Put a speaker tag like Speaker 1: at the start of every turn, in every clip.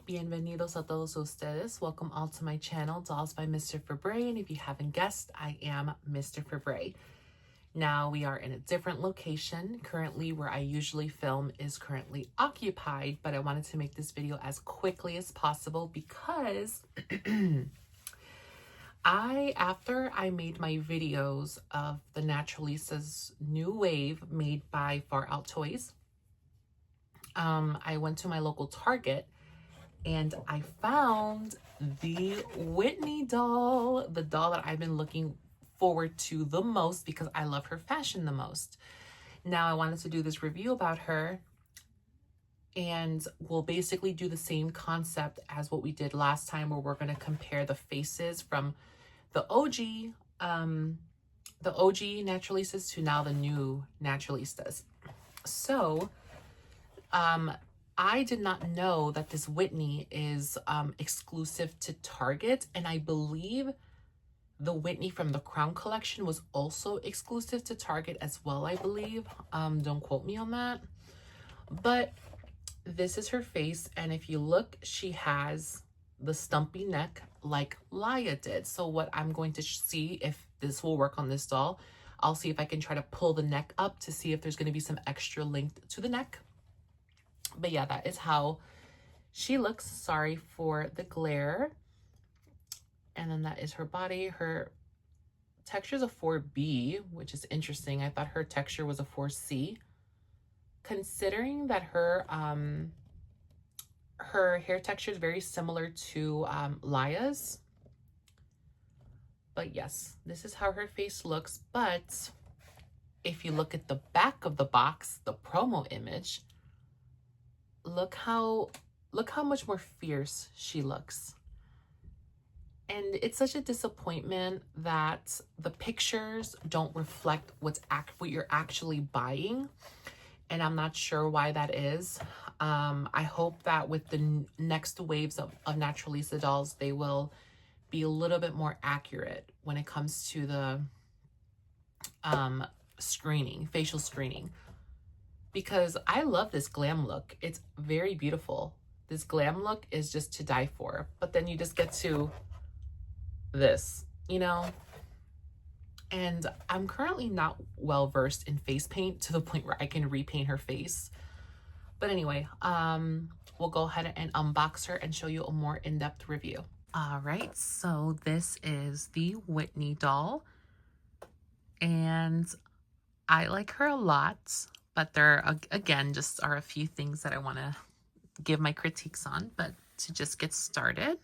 Speaker 1: Bienvenidos a todos ustedes. Welcome all to my channel, Dolls by Mr. Fabre. And if you haven't guessed, I am Mr. Fabre. Now we are in a different location. Currently, where I usually film is currently occupied, but I wanted to make this video as quickly as possible because after I made my videos of the Naturalistas new wave made by Far Out Toys, I went to my local Target and I found the Whitney doll, the doll that I've been looking forward to the most because I love her fashion the most. Now I wanted to do this review about her, and we'll basically do the same concept as what we did last time, where we're going to compare the faces from the OG Naturalistas to now the new Naturalistas. So, I did not know that this Whitney is exclusive to Target, and I believe the Whitney from the Crown collection was also exclusive to Target as well, I believe. Don't quote me on that. But this is her face, and if you look, she has the stumpy neck like Laya did. So what I'm going to see if this will work on this doll, I'll see if I can try to pull the neck up to see if there's going to be some extra length to the neck. But yeah, that is how she looks. Sorry for the glare. And then that is her body. Her texture is a 4B, which is interesting. I thought her texture was a 4C. Considering that her hair texture is very similar to Laya's. But yes, this is how her face looks. But if you look at the back of the box, the promo image, look how much more fierce she looks. And it's such a disappointment that the pictures don't reflect what you're actually buying. And I'm not sure why that is. I hope that with the next waves of Naturalista dolls, they will be a little bit more accurate when it comes to the facial screening. Because I love this glam look. It's very beautiful. This glam look is just to die for. But then you just get to this, you know? And I'm currently not well versed in face paint to the point where I can repaint her face. But anyway, we'll go ahead and unbox her and show you a more in-depth review. All right, so this is the Whitney doll. And I like her a lot, but there, again, just are a few things that I want to give my critiques on. But to just get started,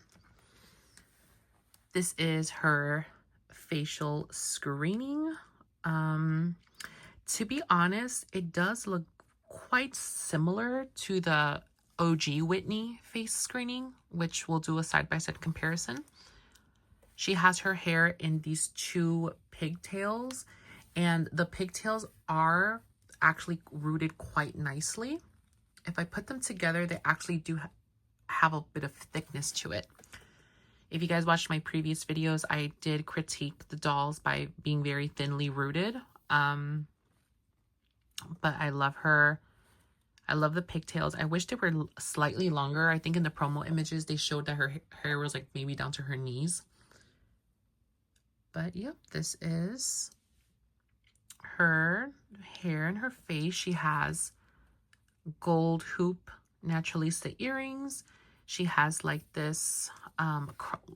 Speaker 1: this is her facial screening. To be honest, it does look quite similar to the OG Whitney face screening, which we'll do a side-by-side comparison. She has her hair in these two pigtails, and the pigtails are actually rooted quite nicely. If I put them together, they actually do have a bit of thickness to it. If you guys watched my previous videos, I did critique the dolls by being very thinly rooted. But I love her. I love the pigtails. I wish they were slightly longer. I think in the promo images, they showed that her hair was like maybe down to her knees. But yep, this is her hair and her face. She has gold hoop Naturalista earrings. She has like this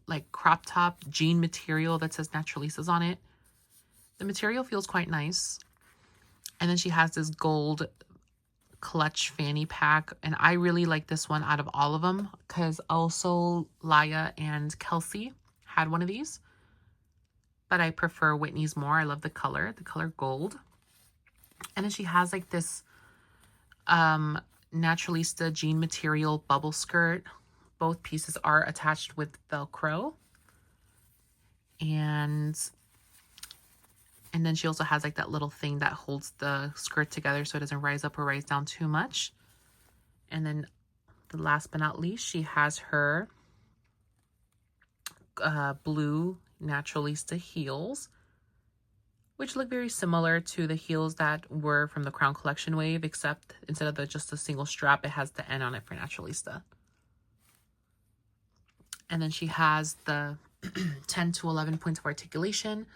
Speaker 1: like crop top jean material that says Naturalistas on it. The material feels quite nice. And then she has this gold clutch fanny pack, and I really like this one out of all of them because also Laya and Kelsey had one of these, but I prefer Whitney's more. I love the color gold. And then she has like this Naturalista jean material bubble skirt. Both pieces are attached with Velcro. And then she also has like that little thing that holds the skirt together so it doesn't rise up or rise down too much. And then the last but not least, she has her blue Naturalista heels, which look very similar to the heels that were from the Crown Collection wave, except instead of just a single strap, it has the N on it for Naturalista. And then she has the 10 to 11 points of articulation.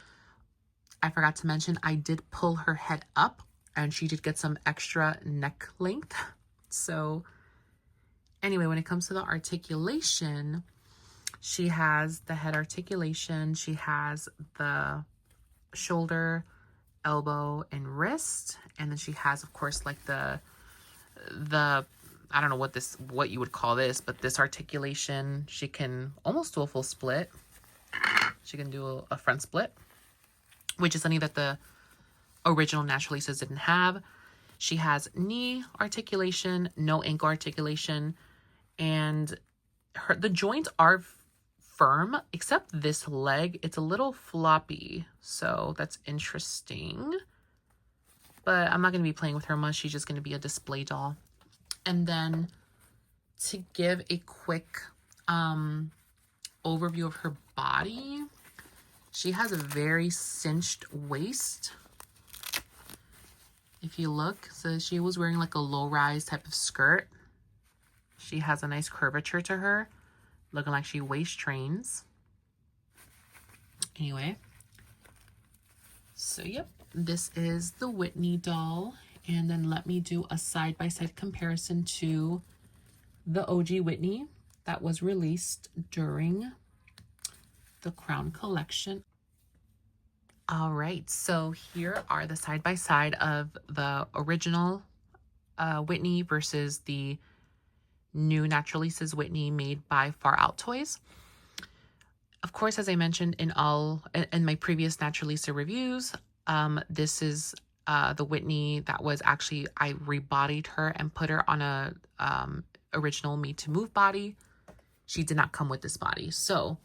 Speaker 1: I forgot to mention, I did pull her head up and she did get some extra neck length. So anyway, when it comes to the articulation, she has the head articulation. She has the shoulder, elbow, and wrist. And then she has, of course, like the I don't know what you would call this, but this articulation, she can almost do a full split. She can do a front split, which is something that the original Naturalistas didn't have. She has knee articulation, no ankle articulation, and the joints are firm, except this leg. It's a little floppy, so that's interesting. But I'm not going to be playing with her much. She's just going to be a display doll. And then to give a quick overview of her body, she has a very cinched waist. If you look, so she was wearing like a low-rise type of skirt. She has a nice curvature to her, looking like she waist trains. Anyway, so yep, this is the Whitney doll. And then let me do a side-by-side comparison to the OG Whitney that was released during the Crown collection. All right, so here are the side-by-side of the original Whitney versus the new Naturalistas Whitney made by Far Out Toys. Of course, as I mentioned in my previous Naturalista reviews, this is the Whitney that was actually, I rebodied her and put her on a original made to move body. She did not come with this body. So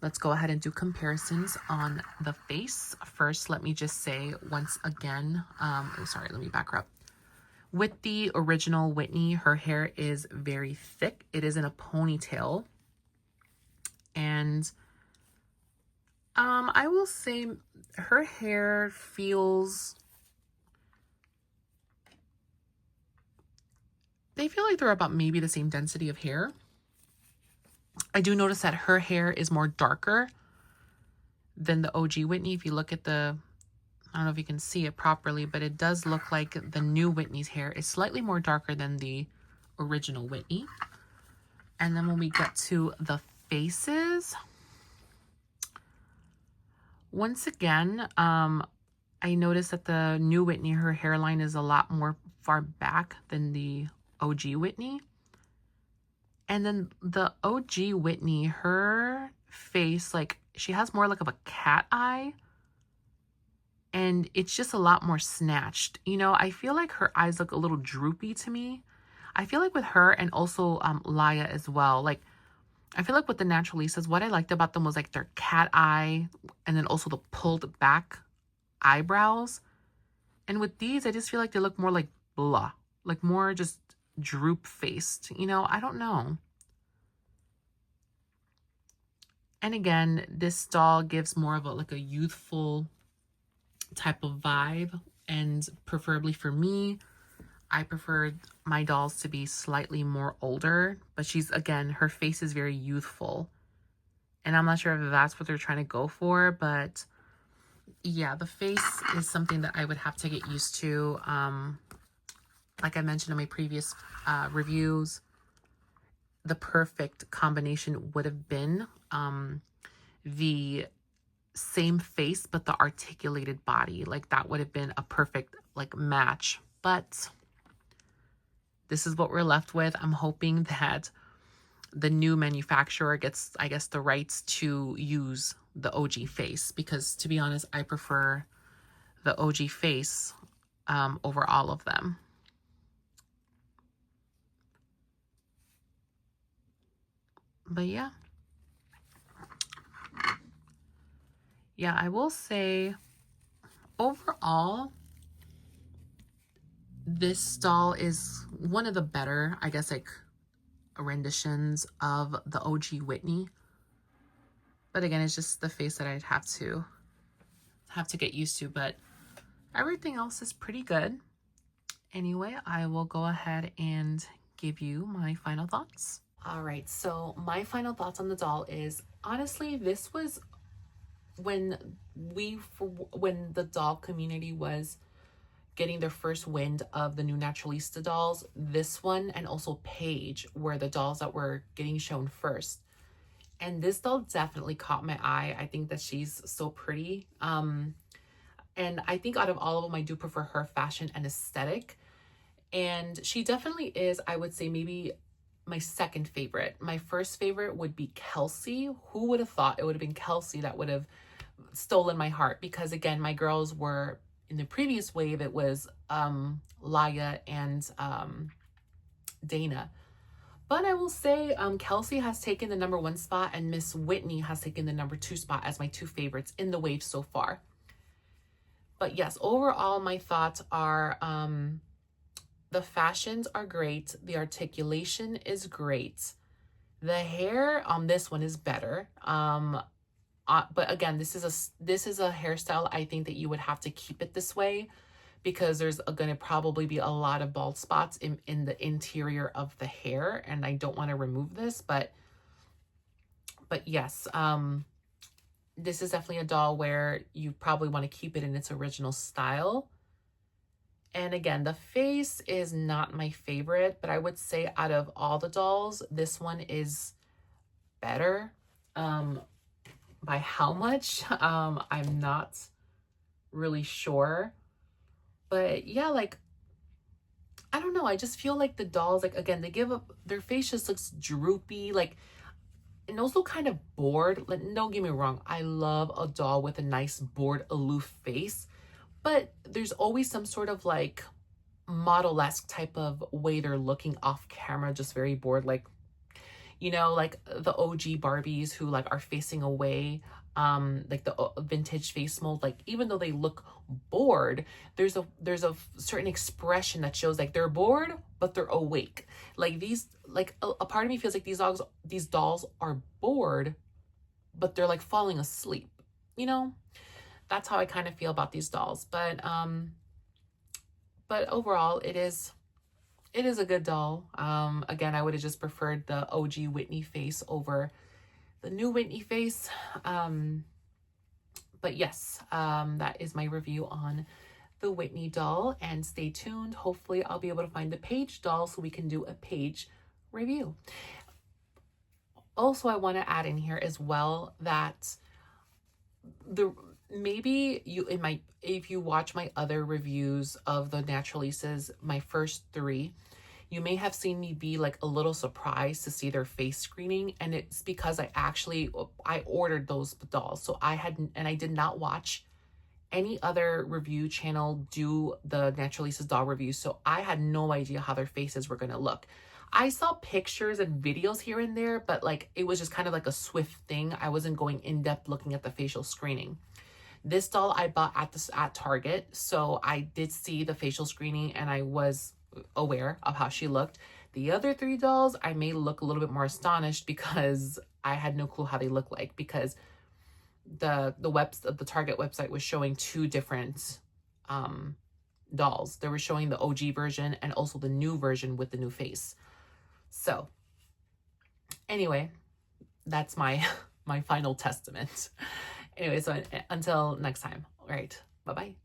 Speaker 1: let's go ahead and do comparisons on the face. First, let me just say once again, let me back her up. With the original Whitney, her hair is very thick. It is in a ponytail. And I will say her hair feels, they feel like they're about maybe the same density of hair. I do notice that her hair is more darker than the OG Whitney. If you look at I don't know if you can see it properly, but it does look like the new Whitney's hair is slightly more darker than the original Whitney. And then when we get to the faces, once again, I noticed that the new Whitney, her hairline is a lot more far back than the OG Whitney. And then the OG Whitney, her face, like, she has more like of a cat eye. And it's just a lot more snatched. You know, I feel like her eyes look a little droopy to me. I feel like with her and also Laya as well, like, I feel like with the Naturalistas, what I liked about them was like their cat eye and then also the pulled back eyebrows. And with these, I just feel like they look more like blah, like more just droop faced. You know, I don't know. And again, this doll gives more of a youthful type of vibe, and preferably for me, I preferred my dolls to be slightly more older, but she's, again, her face is very youthful, and I'm not sure if that's what they're trying to go for, but yeah, the face is something that I would have to get used to. Like I mentioned in my previous reviews, the perfect combination would have been the same face but the articulated body. Like, that would have been a perfect like match, but this is what we're left with. I'm hoping that the new manufacturer gets, I guess, the rights to use the OG face, because to be honest, I prefer the OG face over all of them. But yeah, I will say overall, this doll is one of the better, I guess, like, renditions of the OG Whitney. But again, it's just the face that I'd have to get used to, but everything else is pretty good. Anyway, I will go ahead and give you my final thoughts. All right, so my final thoughts on the doll is, honestly, this was when when the doll community was getting their first wind of the new Naturalista dolls. This one and also Paige were the dolls that were getting shown first. And this doll definitely caught my eye. I think that she's so pretty. And I think out of all of them, I do prefer her fashion and aesthetic. And she definitely is, I would say, maybe my second favorite. My first favorite would be Kelsey. Who would have thought it would have been Kelsey that would have stolen my heart? Because again, my girls were in the previous wave, it was Laya and Dana. But I will say Kelsey has taken the #1 spot and Miss Whitney has taken the #2 spot as my two favorites in the wave so far. But yes, overall, my thoughts are the fashions are great. The articulation is great. The hair on this one is better. But again, this is a hairstyle I think that you would have to keep it this way, because there's going to probably be a lot of bald spots in the interior of the hair, and I don't want to remove this, but yes, this is definitely a doll where you probably want to keep it in its original style. And again, the face is not my favorite, but I would say out of all the dolls, this one is better. By how much? I'm not really sure. But yeah, like, I don't know. I just feel like the dolls, like, again, they give up, their face just looks droopy, like, and also kind of bored. Like, don't get me wrong. I love a doll with a nice, bored, aloof face. But there's always some sort of like model-esque type of way they're looking off camera, just very bored. Like, you know, like the OG Barbies who like are facing away, like the vintage face mold, like even though they look bored, there's a certain expression that shows like they're bored, but they're awake. Like these, like a part of me feels like these dolls are bored, but they're like falling asleep, you know? That's how I kind of feel about these dolls. But overall, it is a good doll. Again, I would have just preferred the OG Whitney face over the new Whitney face. But yes, that is my review on the Whitney doll, and stay tuned. Hopefully I'll be able to find the Paige doll so we can do a Paige review. Also, I want to add in here as well that maybe if you watch my other reviews of the Naturalistas, my first 3, you may have seen me be like a little surprised to see their face screening, and it's because I ordered those dolls. So I did not watch any other review channel do the Naturalistas doll reviews, so I had no idea how their faces were going to look. I saw pictures and videos here and there, but like it was just kind of like a swift thing. I wasn't going in depth looking at the facial screening. This doll I bought at Target, so I did see the facial screening and I was aware of how she looked. The other 3 dolls, I may look a little bit more astonished because I had no clue how they look like, because the Target website was showing 2 different dolls. They were showing the OG version and also the new version with the new face. So anyway, that's my my final testament. Anyway, so until next time. All right. Bye-bye.